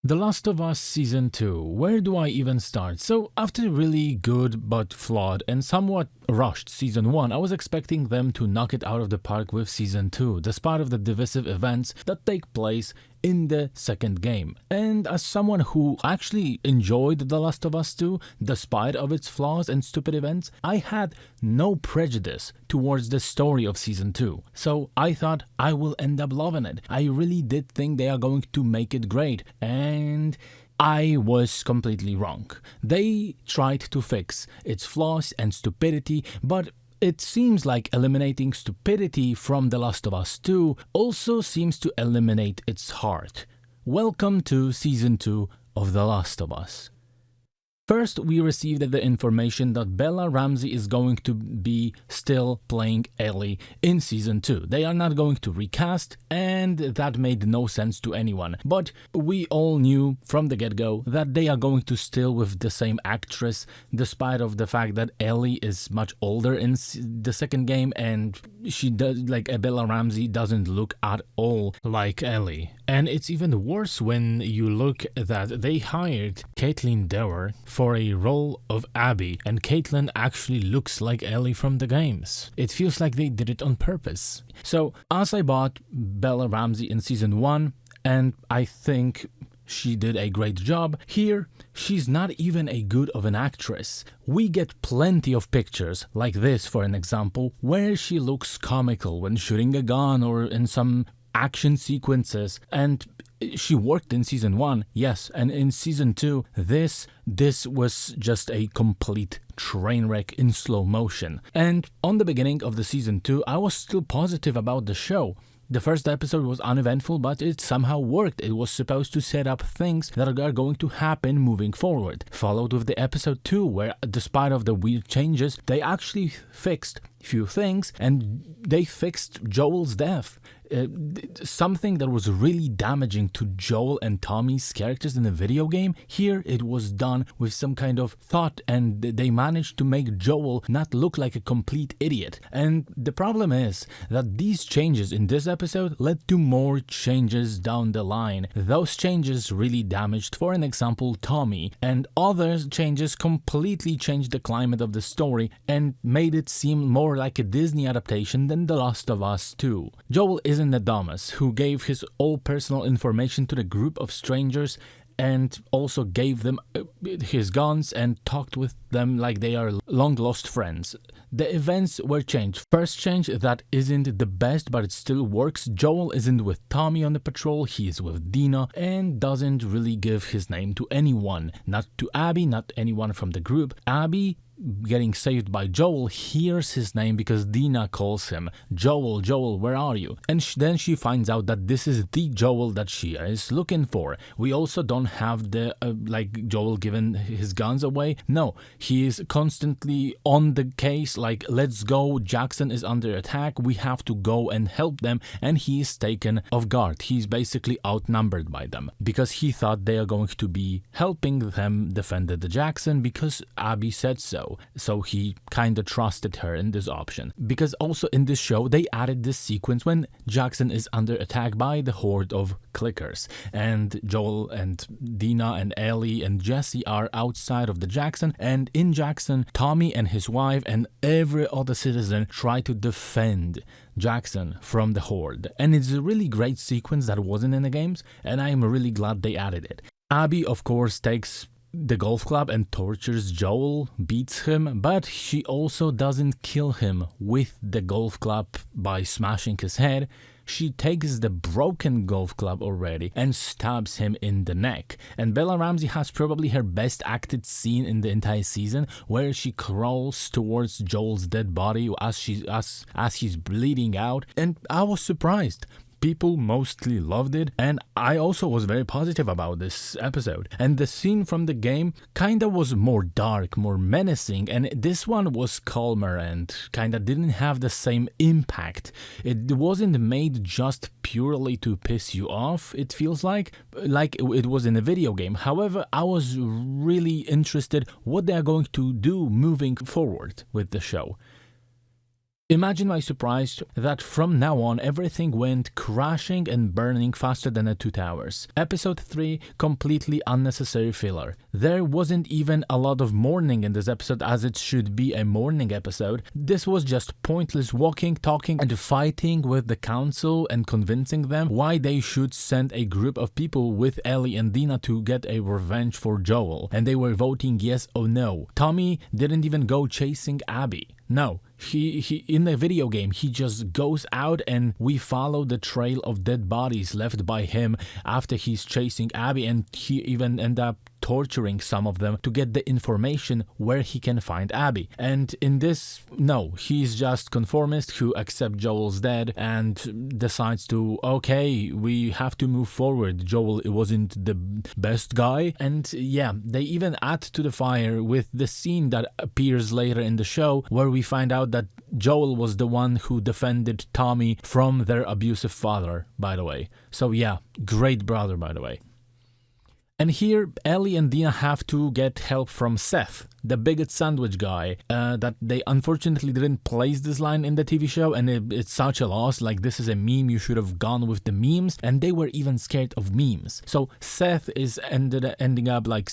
The Last of Us Season 2, where do I even start? So, after really good but flawed and somewhat rushed Season 1, I was expecting them to knock it out of the park with Season 2, despite of the divisive events that take place in the second game. And as someone who actually enjoyed The Last of Us 2, despite of its flaws and stupid events, I had no prejudice towards the story of Season 2. So I thought I will end up loving it. I really did think they are going to make it great, and I was completely wrong. They tried to fix its flaws and stupidity, but it seems like eliminating stupidity from The Last of Us 2 also seems to eliminate its heart. Welcome to Season 2 of The Last of Us. First, we received the information that Bella Ramsey is going to be still playing Ellie in Season 2. They are not going to recast, and that made no sense to anyone. But we all knew from the get-go that they are going to still with the same actress, despite of the fact that Ellie is much older in the second game, and she does, like, Bella Ramsey doesn't look at all like Ellie. And it's even worse when you look that they hired Caitlin Dever for a role of Abby, and Caitlin actually looks like Ellie from the games. It feels like they did it on purpose. So, as I bought Bella Ramsey in Season 1, and I think she did a great job, here she's not even a good of an actress. We get plenty of pictures, like this for an example, where she looks comical when shooting a gun or in some action sequences, and she worked in Season 1, yes, and in Season 2, this was just a complete train wreck in slow motion. And on the beginning of the Season 2, I was still positive about the show. The first episode was uneventful, but it somehow worked. It was supposed to set up things that are going to happen moving forward. Followed with the episode 2, where despite of the weird changes, they actually fixed few things, and they fixed Joel's death. Something that was really damaging to Joel and Tommy's characters in the video game, here it was done with some kind of thought, and they managed to make Joel not look like a complete idiot. And the problem is that these changes in this episode led to more changes down the line. Those changes really damaged, for an example, Tommy, and other changes completely changed the climate of the story and made it seem more like a Disney adaptation than The Last of Us 2. Joel isn't the dumbass who gave his all personal information to the group of strangers and also gave them his guns and talked with them like they are long lost friends. The events were changed. First change that isn't the best, but it still works. Joel isn't with Tommy on the patrol, he is with Dina, and doesn't really give his name to anyone. Not to Abby, not anyone from the group. Abby, getting saved by Joel, hears his name because Dina calls him, Joel, Joel, where are you? And then she finds out that this is the Joel that she is looking for. We also don't have the, like, Joel giving his guns away. No, he is constantly on the case, like, let's go, Jackson is under attack, we have to go and help them, and he is taken off guard. He's basically outnumbered by them, because he thought they are going to be helping them defend the Jackson, because Abby said so. So he kinda trusted her in this option. Because also in this show, they added this sequence when Jackson is under attack by the horde of clickers, and Joel and Dina and Ellie and Jesse are outside of the Jackson, and in Jackson, Tommy and his wife and every other citizen try to defend Jackson from the horde. And it's a really great sequence that wasn't in the games, and I am really glad they added it. Abby, of course, takes the golf club and tortures Joel, beats him, but she also doesn't kill him with the golf club by smashing his head. She takes the broken golf club already and stabs him in the neck. And Bella Ramsey has probably her best acted scene in the entire season, where she crawls towards Joel's dead body as he's bleeding out, and I was surprised. People mostly loved it, and I also was very positive about this episode. And the scene from the game kinda was more dark, more menacing, and this one was calmer and kinda didn't have the same impact. It wasn't made just purely to piss you off, it feels like it was in a video game. However, I was really interested what they are going to do moving forward with the show. Imagine my surprise that from now on everything went crashing and burning faster than the Two Towers. Episode 3, completely unnecessary filler. There wasn't even a lot of mourning in this episode as it should be a mourning episode. This was just pointless walking, talking and fighting with the council and convincing them why they should send a group of people with Ellie and Dina to get a revenge for Joel. And they were voting yes or no. Tommy didn't even go chasing Abby. No, he in the video game, he just goes out and we follow the trail of dead bodies left by him after he's chasing Abby, and he even end up torturing some of them to get the information where he can find Abby. And in this, no, he's just conformist who accepts Joel's dead and decides to, okay, we have to move forward. Joel wasn't the best guy. And yeah, they even add to the fire with the scene that appears later in the show where we find out that Joel was the one who defended Tommy from their abusive father, by the way. So yeah, great brother, by the way. And here, Ellie and Dina have to get help from Seth, the bigot sandwich guy, that they unfortunately didn't place this line in the TV show, and it's such a loss. Like, this is a meme, you should have gone with the memes, and they were even scared of memes. So Seth is ending up like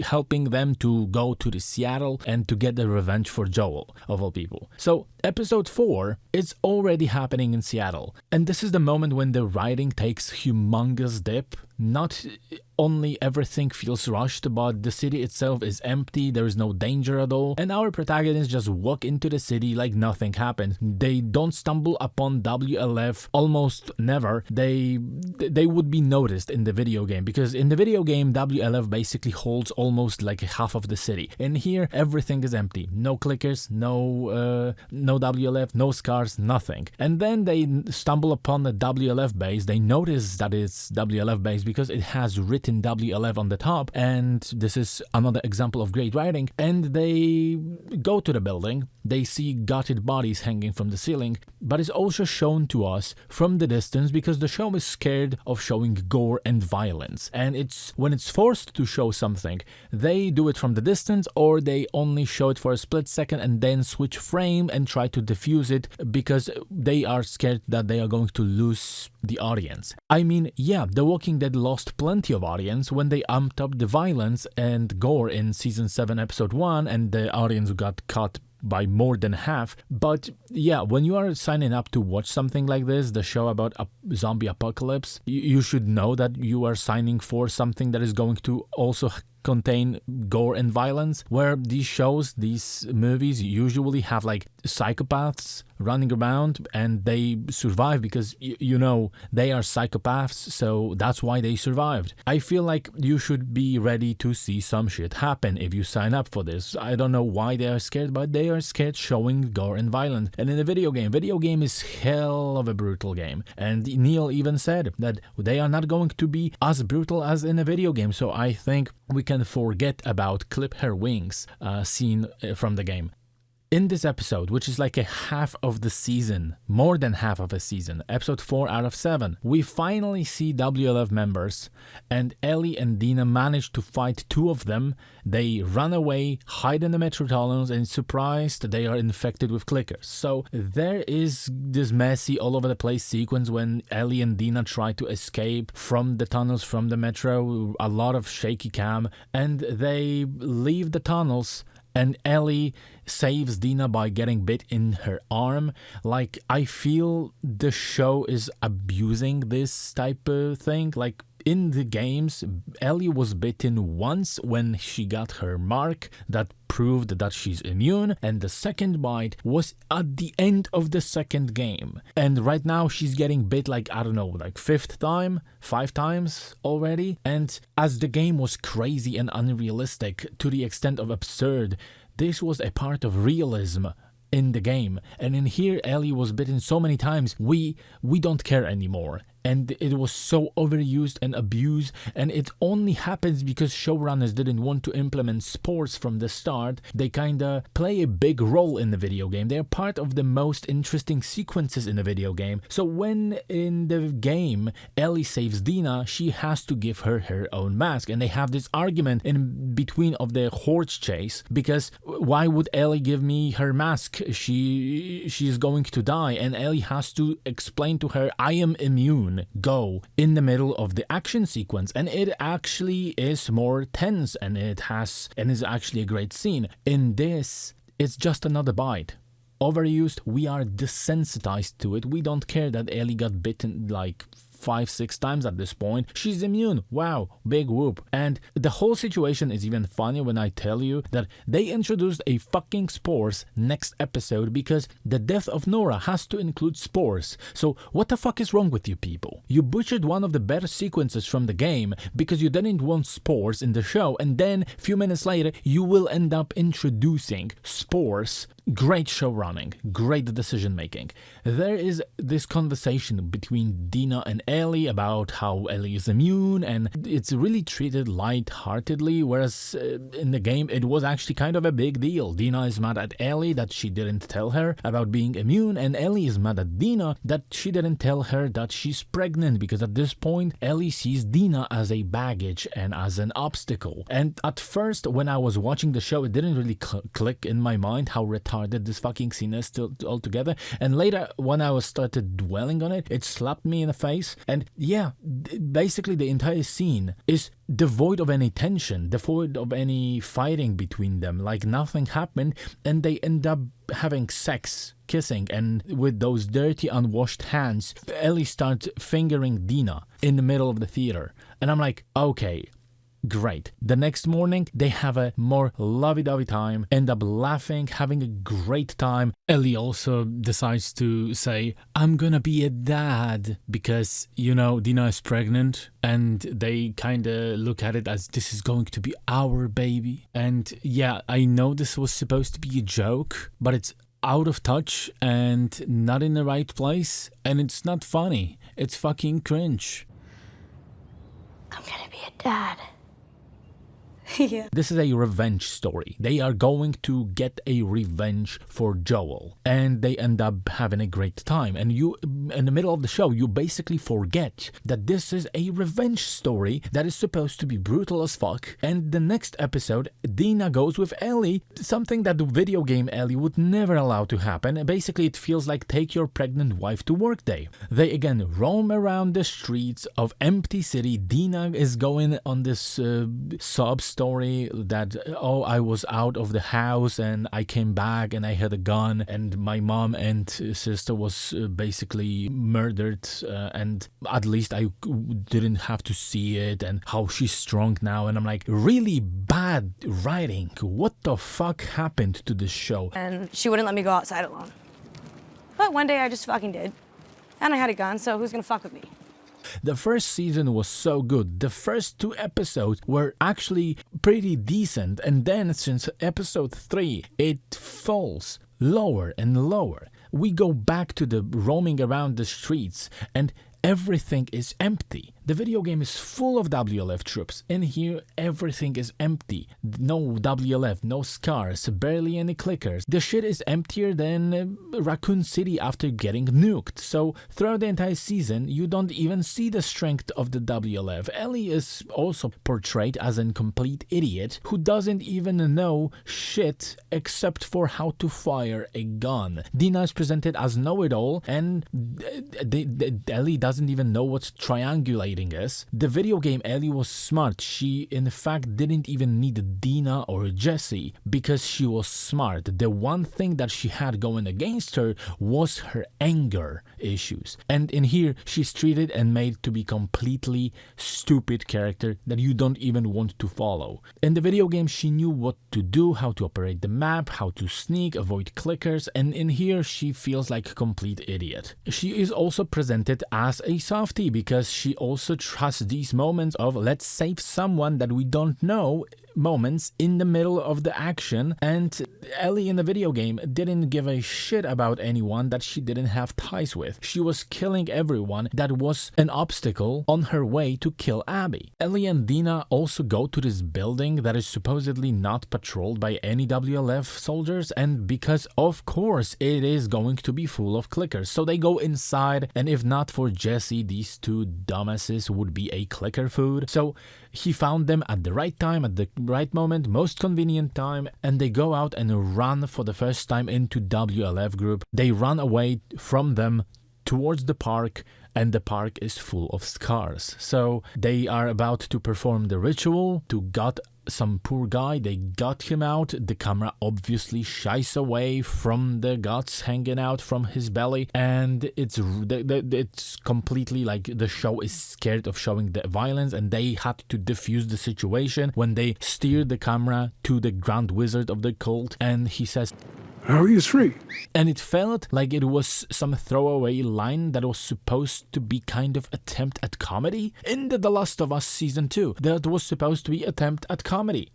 helping them to go to the Seattle and to get the revenge for Joel, of all people. So episode 4 is already happening in Seattle, and this is the moment when the writing takes humongous dip. Not only everything feels rushed, but the city itself is empty, there is no danger at all, and our protagonists just walk into the city like nothing happened. They don't stumble upon WLF almost never. They would be noticed in the video game, because in the video game WLF basically holds almost like half of the city. In here everything is empty. No clickers, no WLF, no scars, nothing. And then they stumble upon the WLF base. They notice that it's WLF base because it has written WLF on the top, and this is another example of great writing. And they go to the building, they see gutted bodies hanging from the ceiling, but it's also shown to us from the distance because the show is scared of showing gore and violence. And when it's forced to show something, they do it from the distance, or they only show it for a split second and then switch frame and try to diffuse it because they are scared that they are going to lose the audience. I mean, yeah, The Walking Dead lost plenty of audience when they amped up the violence and gore in season 7 episode 1 and the audience got cut by more than half. But yeah, when you are signing up to watch something like this, the show about a zombie apocalypse, you should know that you are signing for something that is going to also contain gore and violence, where these shows, these movies usually have like psychopaths running around and they survive because you know they are psychopaths, so that's why they survived. I feel like you should be ready to see some shit happen if you sign up for this. I don't know why they are scared, but they are scared showing gore and violence. And in the video game is hell of a brutal game, and Neil even said that they are not going to be as brutal as in a video game, so I think we can forget about clip her wings scene from the game. In this episode, which is like a half of the season, more than half of a season, episode 4 out of 7, we finally see WLF members, and Ellie and Dina manage to fight 2 of them. They run away, hide in the metro tunnels, and surprised they are infected with clickers. So there is this messy all over the place sequence when Ellie and Dina try to escape from the tunnels, from the metro, a lot of shaky cam, and they leave the tunnels. And Ellie saves Dina by getting bit in her arm. Like, I feel the show is abusing this type of thing. Like, in the games, Ellie was bitten once when she got her mark that proved that she's immune, and the second bite was at the end of the second game. And right now she's getting bit like, I don't know, like 5th time, 5 times already. And as the game was crazy and unrealistic to the extent of absurd, this was a part of realism in the game. And in here, Ellie was bitten so many times, we don't care anymore. and it was so overused and abused, and it only happens because showrunners didn't want to implement spores from the start. They kinda play a big role in the video game. They're part of the most interesting sequences in the video game. So when in the game Ellie saves Dina, she has to give her her own mask, and they have this argument in between of the horse chase, because why would Ellie give me her mask? She's going to die, and Ellie has to explain to her, I am immune, go, in the middle of the action sequence, and it actually is more tense, and is actually a great scene. In this, it's just another bite. Overused, we are desensitized to it. We don't care that Ellie got bitten like 5-6 times at this point. She's immune. Wow, big whoop. And the whole situation is even funnier when I tell you that they introduced a fucking spores next episode because the death of Nora has to include spores. So what the fuck is wrong with you people? You butchered one of the better sequences from the game because you didn't want spores in the show, and then a few minutes later you will end up introducing spores. Great show running, great decision making. There is this conversation between Dina and Ellie about how Ellie is immune, and it's really treated light-heartedly, whereas in the game it was actually kind of a big deal. Dina is mad at Ellie that she didn't tell her about being immune, and Ellie is mad at Dina that she didn't tell her that she's pregnant, because at this point Ellie sees Dina as a baggage and as an obstacle. And at first when I was watching the show, it didn't really click in my mind how retarded this fucking scene is still altogether, and later when I was started dwelling on it, it slapped me in the face. And yeah, basically the entire scene is devoid of any tension, devoid of any fighting between them, like nothing happened, and they end up having sex, kissing, and with those dirty unwashed hands Ellie starts fingering Dina in the middle of the theater, and I'm like, okay, great. The next morning, they have a more lovey-dovey time, end up laughing, having a great time. Ellie also decides to say, I'm gonna be a dad, because, you know, Dina is pregnant, and they kinda look at it as this is going to be our baby. And yeah, I know this was supposed to be a joke, but it's out of touch and not in the right place, and it's not funny. It's fucking cringe. I'm gonna be a dad. Yeah. This is a revenge story. They are going to get a revenge for Joel, and they end up having a great time. And you, in the middle of the show, you basically forget that this is a revenge story that is supposed to be brutal as fuck. And the next episode, Dina goes with Ellie, something that the video game Ellie would never allow to happen. Basically, it feels like take your pregnant wife to work day. They again roam around the streets of empty city. Dina is going on this sob story that, oh, I was out of the house and I came back and I had a gun and my mom and sister was basically murdered, and at least I didn't have to see it, and how she's strong now. And I'm like, really bad writing. What the fuck happened to this show? And she wouldn't let me go outside alone. But one day I just fucking did. And I had a gun, so who's gonna fuck with me? The first season was so good. The first 2 episodes were actually pretty decent, and then since episode 3 it falls lower and lower. We go back to the roaming around the streets and everything is empty. The video game is full of WLF troops. In here, everything is empty. No WLF, no scars, barely any clickers. The shit is emptier than Raccoon City after getting nuked. So throughout the entire season, you don't even see the strength of the WLF. Ellie is also portrayed as a complete idiot who doesn't even know shit except for how to fire a gun. Dina is presented as know-it-all, and Ellie doesn't even know what's triangulating is. The video game Ellie was smart. She in fact didn't even need Dina or Jesse because she was smart. The one thing that she had going against her was her anger issues. And in here she's treated and made to be completely stupid character that you don't even want to follow. In the video game she knew what to do, how to operate the map, how to sneak, avoid clickers, and in here she feels like a complete idiot. She is also presented as a softie because she also trusts these moments of let's save someone that we don't know moments in the middle of the action, and Ellie in the video game didn't give a shit about anyone that she didn't have ties with. She was killing everyone that was an obstacle on her way to kill Abby. Ellie and Dina also go to this building that is supposedly not patrolled by any WLF soldiers, and because of course it is going to be full of clickers. So they go inside, and if not for Jesse, these two dumbasses would be a clicker food. So he found them at the right time, at the right moment, most convenient time, and they go out and run for the first time into WLF group. They run away from them towards the park, and the park is full of scars. So they are about to perform the ritual to gut some poor guy. They gut him out. The camera obviously shies away from the guts hanging out from his belly, and it's completely like the show is scared of showing the violence, and they had to diffuse the situation when they steered the camera to the Grand Wizard of the cult, and he says, "Harry is free." And it felt like it was some throwaway line that was supposed to be kind of attempt at comedy. In The Last of Us Season 2, that was supposed to be attempt at comedy.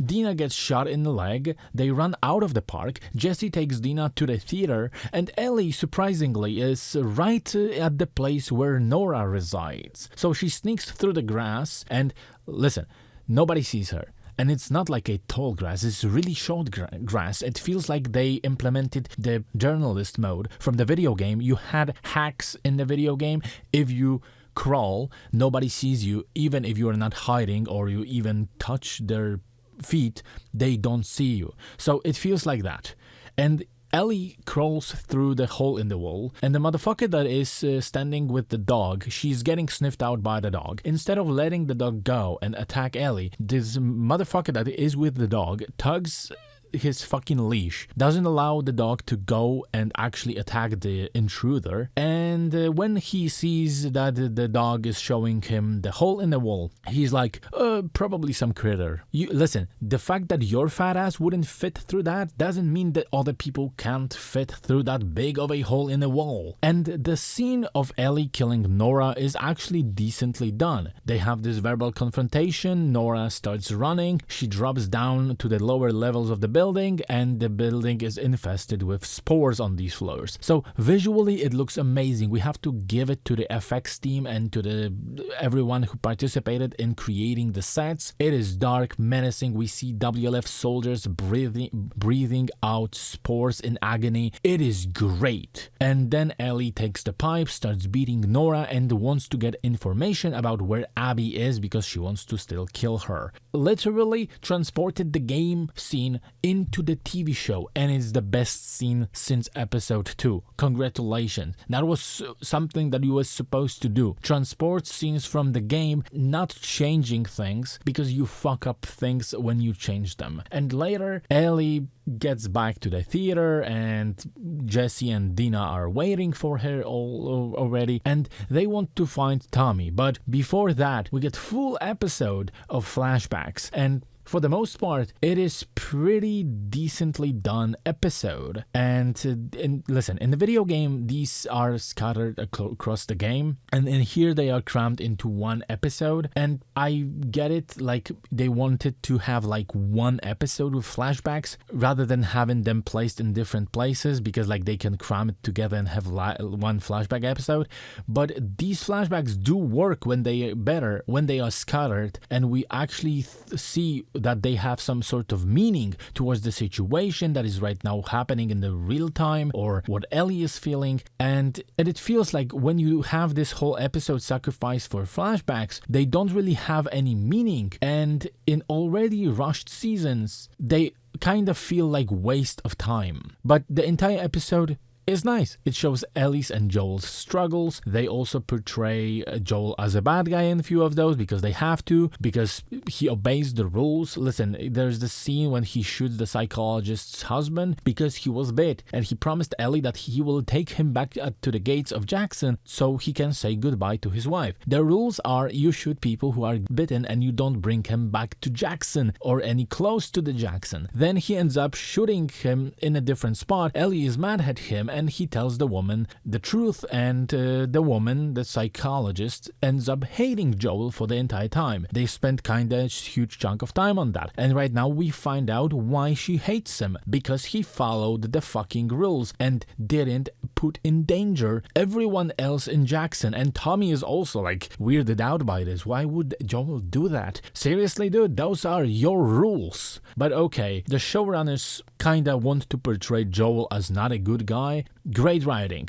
Dina gets shot in the leg, they run out of the park, Jesse takes Dina to the theater, and Ellie, surprisingly, is right at the place where Nora resides. So she sneaks through the grass, and listen, nobody sees her. And it's not like a tall grass, it's really short grass. It feels like they implemented the journalist mode from the video game. You had hacks in the video game. If you crawl, nobody sees you, even if you are not hiding or you even touch their feet, they don't see you. So it feels like that. And Ellie crawls through the hole in the wall, and the motherfucker that is standing with the dog, she's getting sniffed out by the dog. Instead of letting the dog go and attack Ellie, this motherfucker that is with the dog tugs his fucking leash, doesn't allow the dog to go and actually attack the intruder, and when he sees that the dog is showing him the hole in the wall, he's like, probably some critter. Listen, the fact that your fat ass wouldn't fit through that doesn't mean that other people can't fit through that big of a hole in the wall. And the scene of Ellie killing Nora is actually decently done. They have this verbal confrontation, Nora starts running, she drops down to the lower levels of the building, and the building is infested with spores on these floors. So visually it looks amazing. We have to give it to the FX team and to everyone who participated in creating the sets. It is dark, menacing. We see WLF soldiers breathing out spores in agony. It is great. And then Ellie takes the pipe, starts beating Nora, and wants to get information about where Abby is because she wants to still kill her. Literally transported the game scene into the TV show, and it's the best scene since episode 2. Congratulations. That was something that you were supposed to do. Transport scenes from the game, not changing things, because you fuck up things when you change them. And later, Ellie gets back to the theater, and Jesse and Dina are waiting for her already, and they want to find Tommy. But before that, we get full episode of flashbacks, and for the most part, it is pretty decently done episode. And listen, in the video game, these are scattered across the game, and in here they are crammed into one episode. And I get it, like they wanted to have like one episode with flashbacks rather than having them placed in different places, because like they can cram it together and have one flashback episode. But these flashbacks do work when they are scattered, and we actually see that they have some sort of meaning towards the situation that is right now happening in the real time, or what Ellie is feeling. And it feels like when you have this whole episode sacrificed for flashbacks, they don't really have any meaning, and in already rushed seasons they kind of feel like waste of time. But the entire episode is nice. It shows Ellie's and Joel's struggles. They also portray Joel as a bad guy in a few of those because they have to, because he obeys the rules. Listen, there's the scene when he shoots the psychologist's husband because he was bit, and he promised Ellie that he will take him back to the gates of Jackson so he can say goodbye to his wife. The rules are you shoot people who are bitten and you don't bring him back to Jackson or any close to the Jackson. Then he ends up shooting him in a different spot. Ellie is mad at him, and he tells the woman the truth, and the woman, the psychologist, ends up hating Joel for the entire time. They spent kinda a huge chunk of time on that, and right now we find out why she hates him, because he followed the fucking rules and didn't put in danger everyone else in Jackson. And Tommy is also like weirded out by this. Why would Joel do that? Seriously, dude, those are your rules. But okay, the showrunners kinda want to portray Joel as not a good guy. Great writing.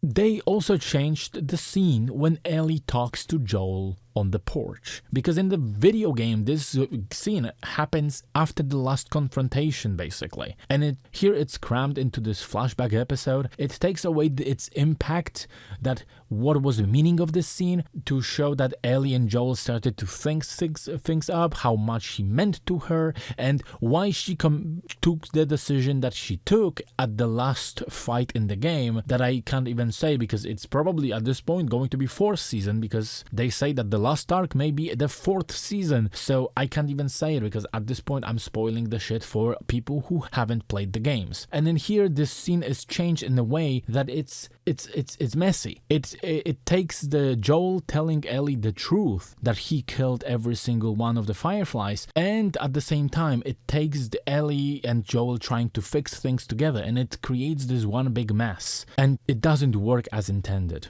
They also changed the scene when Ellie talks to Joel on the porch, because in the video game this scene happens after the last confrontation basically, and here it's crammed into this flashback episode. It takes away its impact, that what was the meaning of this scene, to show that Ellie and Joel started to think things up, how much he meant to her, and why she took the decision that she took at the last fight in the game, that I can't even say, because it's probably at this point going to be 4th season, because they say that the last arc may be the 4th season, so I can't even say it because at this point I'm spoiling the shit for people who haven't played the games. And then here this scene is changed in a way that it's messy. It takes the Joel telling Ellie the truth that he killed every single one of the Fireflies, and at the same time it takes the Ellie and Joel trying to fix things together, and it creates this one big mess, and it doesn't work as intended.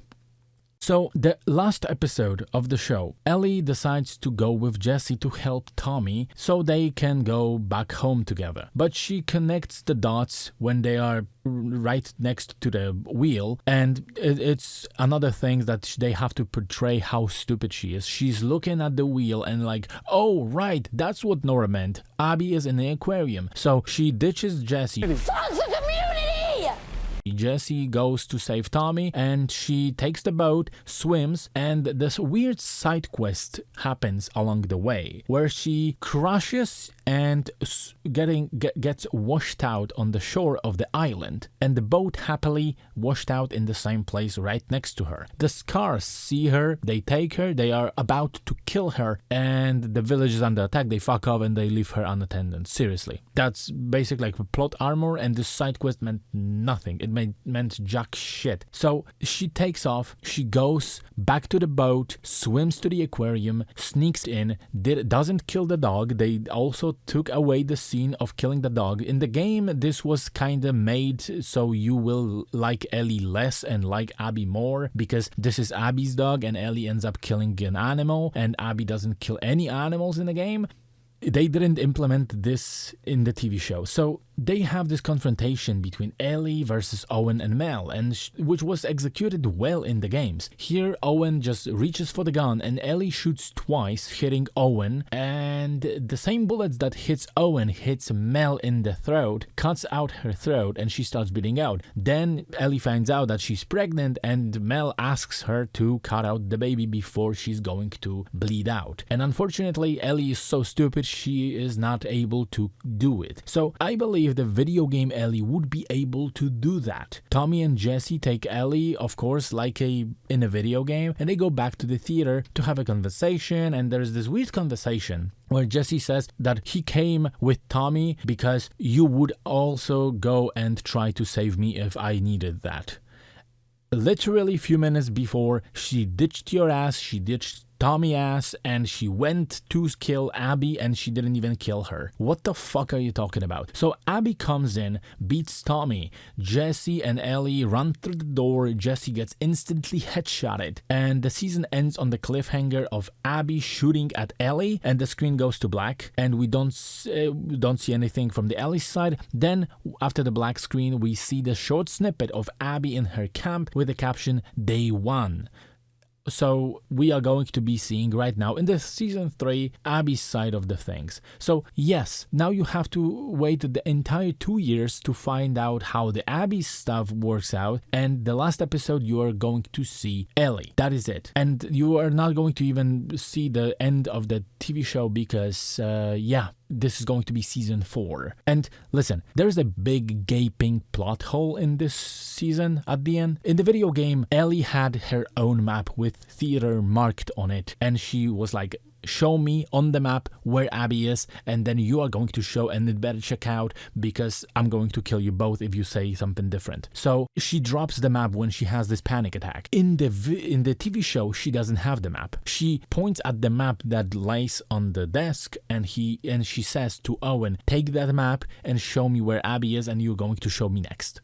So, the last episode of the show, Ellie decides to go with Jesse to help Tommy so they can go back home together. But she connects the dots when they are right next to the wheel, and it's another thing that they have to portray how stupid she is. She's looking at the wheel and like, oh right, that's what Nora meant. Abby is in the aquarium. So she ditches Jesse. Jesse goes to save Tommy, and she takes the boat, swims, and this weird side quest happens along the way where she crashes and gets washed out on the shore of the island, and the boat happily washed out in the same place right next to her. The Scars see her, they take her, they are about to kill her, and the village is under attack. They fuck off and they leave her unattended. Seriously, that's basically like plot armor, and this side quest meant nothing. It meant jack shit. So she takes off, she goes back to the boat, swims to the aquarium, sneaks in, doesn't kill the dog. They also took away the scene of killing the dog. In the game, this was kinda made so you will like Ellie less and like Abby more, because this is Abby's dog and Ellie ends up killing an animal, and Abby doesn't kill any animals in the game. They didn't implement this in the TV show. So they have this confrontation between Ellie versus Owen and Mel, and which was executed well in the games. Here Owen just reaches for the gun and Ellie shoots twice, hitting Owen, and the same bullets that hits Owen hits Mel in the throat, cuts out her throat, and she starts bleeding out. Then Ellie finds out that she's pregnant, and Mel asks her to cut out the baby before she's going to bleed out. And unfortunately, Ellie is so stupid she is not able to do it. So I believe the video game Ellie would be able to do that. Tommy and Jesse take Ellie, of course, like in a video game, and they go back to the theater to have a conversation, and there's this weird conversation where Jesse says that he came with Tommy because you would also go and try to save me if I needed that. Literally a few minutes before, she ditched your ass, she ditched Tommy ass, and she went to kill Abby, and she didn't even kill her. What the fuck are you talking about? So Abby comes in, beats Tommy. Jesse and Ellie run through the door. Jesse gets instantly headshotted, and the season ends on the cliffhanger of Abby shooting at Ellie, and the screen goes to black, and we don't see anything from the Ellie side. Then after the black screen, we see the short snippet of Abby in her camp with the caption "Day 1." So we are going to be seeing right now in the season 3 Abby's side of the things. So yes, now you have to wait the entire 2 years to find out how the Abby stuff works out, and the last episode you are going to see Ellie. That is it. And you are not going to even see the end of the TV show because this is going to be season 4. And listen, there's a big gaping plot hole in this season at the end. In the video game, Ellie had her own map with theater marked on it, and she was like show me on the map where Abby is, and then you are going to show, and it better check out because I'm going to kill you both if you say something different. So she drops the map when she has this panic attack. In the TV show, she doesn't have the map. She points at the map that lays on the desk, and she says to Owen, take that map and show me where Abby is, and you're going to show me next.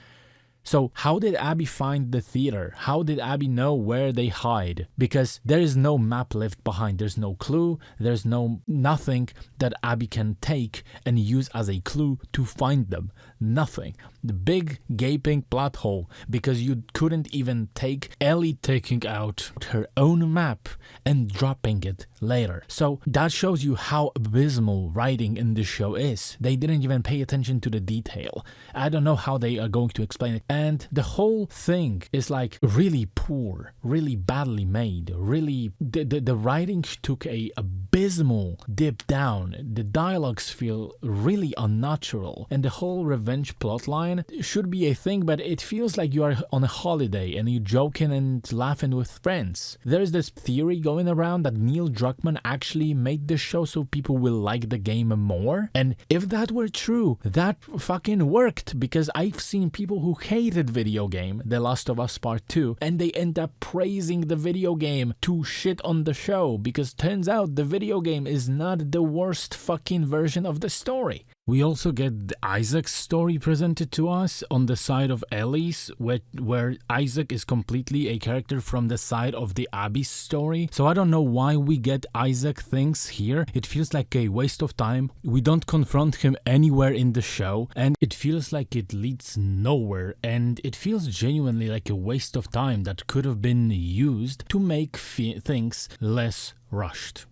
So how did Abby find the theater? How did Abby know where they hide? Because there is no map left behind. There's no clue. There's nothing that Abby can take and use as a clue to find them. Nothing. The big gaping plot hole, because you couldn't even take Ellie taking out her own map and dropping it later. So that shows you how abysmal writing in this show is. They didn't even pay attention to the detail. I don't know how they are going to explain it. And the whole thing is like really poor, really badly made, really the writing took a abysmal dip down. The dialogues feel really unnatural, and the whole revenge plotline should be a thing, but it feels like you are on a holiday and you're joking and laughing with friends. There's this theory going around that Neil Druckmann actually made this show so people will like the game more, and if that were true, that fucking worked, because I've seen people who hated video game The Last of Us Part 2 and they end up praising the video game to shit on the show, because turns out the video game is not the worst fucking version of the story. We also get Isaac's story presented to us on the side of Ellie's, where Isaac is completely a character from the side of the Abby's story. So I don't know why we get Isaac things here. It feels like a waste of time. We don't confront him anywhere in the show, and it feels like it leads nowhere, and it feels genuinely like a waste of time that could have been used to make things less rushed.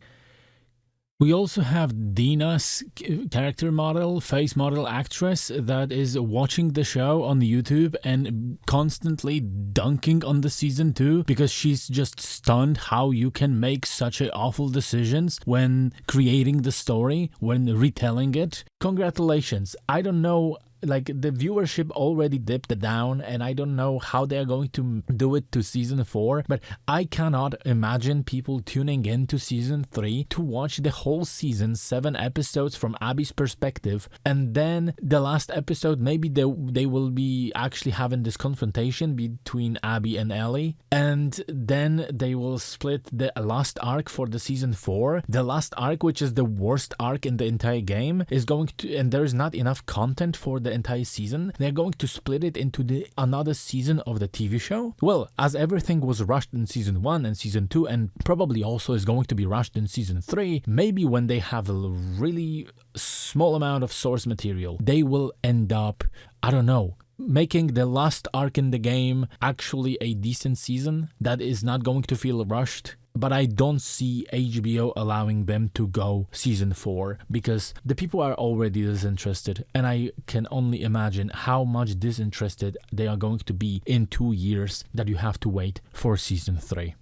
We also have Dina's character model, face model actress that is watching the show on YouTube and constantly dunking on the season 2 because she's just stunned how you can make such awful decisions when creating the story, when retelling it. Congratulations. I don't know, like, the viewership already dipped down, and I don't know how they're going to do it to season 4, but I cannot imagine people tuning in to season 3 to watch the whole season, 7 episodes from Abby's perspective, and then the last episode, maybe they will be actually having this confrontation between Abby and Ellie, and then they will split the last arc for the season 4. The last arc, which is the worst arc in the entire game, is going to, and there is not enough content for the entire season. They're going to split it into another season of the TV show. Well, as everything was rushed in season 1 and season 2, and probably also is going to be rushed in season 3, maybe when they have a really small amount of source material, they will end up, I don't know, making the last arc in the game actually a decent season that is not going to feel rushed. But I don't see HBO allowing them to go season 4 because the people are already disinterested, and I can only imagine how much disinterested they are going to be in 2 years that you have to wait for season 3.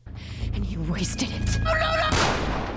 And you wasted it.